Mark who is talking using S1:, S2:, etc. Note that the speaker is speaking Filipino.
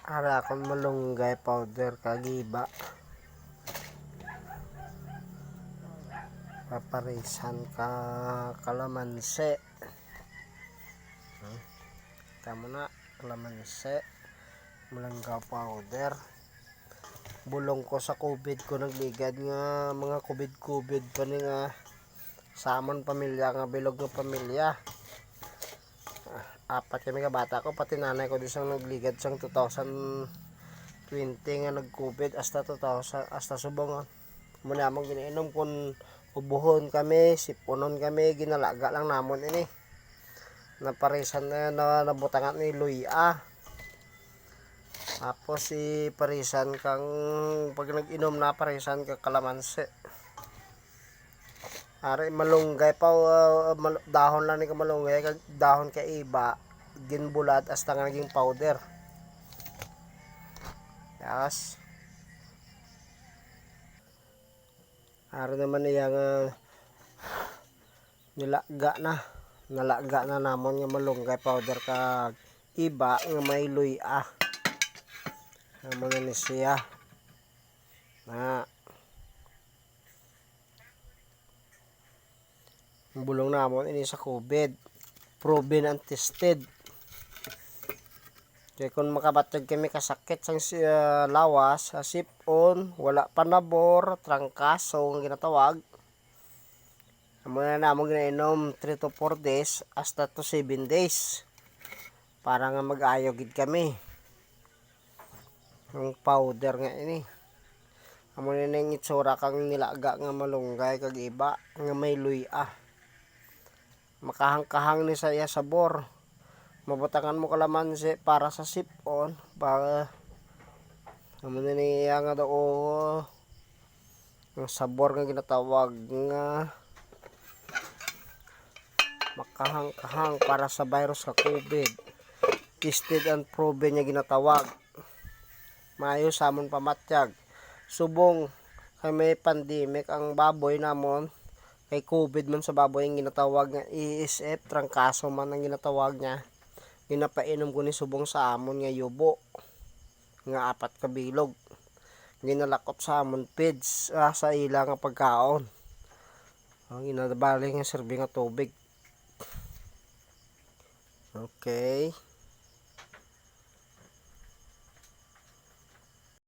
S1: Ara akong malunggay powder kagiba. Paparisan ka kalamansi. Tama na, kalamansi. Malanggaw powder. Bulong ko sa COVID ko nagligad nga mga COVID pa ni nga samon pamilya nga bilog ng pamilya. Apat kami ka bata ko, pati nanay ko di siyang nagligad siyang 2020 nga nag-COVID hasta 2000 hasta subong. Muna among giniinom kun ubuhon kami, sipunon kami, ginalaga lang namon ini. Naparisan na nabutangan ni luya. Tapos si parisan kang pag nag-inom na parisan ka kalamansi. Ari malunggay pa dahon lang ni ka malunggay kag dahon ka iba ginbulat hasta nga naging powder. Yes. Ari naman niya nga nalaga na namon nga malunggay powder kag iba nga may luya. Mga ni siya na bulong namon ini sa COVID proven and tested. Kaya kung makabatag kami kasakit sang lawas, sipon, wala pa nabor, trangkaso ang ginatawag. Muna namon ginainom 3 to 4 days hasta to 7 days para nga mag-ayogid kami. Ang powder nga ini. Amo na yung itsura kang nilaga nga malunggay kag iba nga may luya. Makahang-kahang ni saya sabor. Mabutangan mo kalamansi para sa sipon para amo na niya nga daw ang sabor nga ginatawag nga makahang-kahang para sa virus sa COVID. Tested and proven nga ginatawag. Maayo samon pamatyag. Subong kay may pandemic ang baboy namon kay COVID man sa baboy ang ginatawag nga ESF, trangkaso man ang ginatawag niya. Ginapainom ko ni subong sa amon nga yubo nga 4 ka bilog. Ginalakot sa amon feeds sa ila nga pagkaon. Ginabali nga serbi nga tubig. Okay.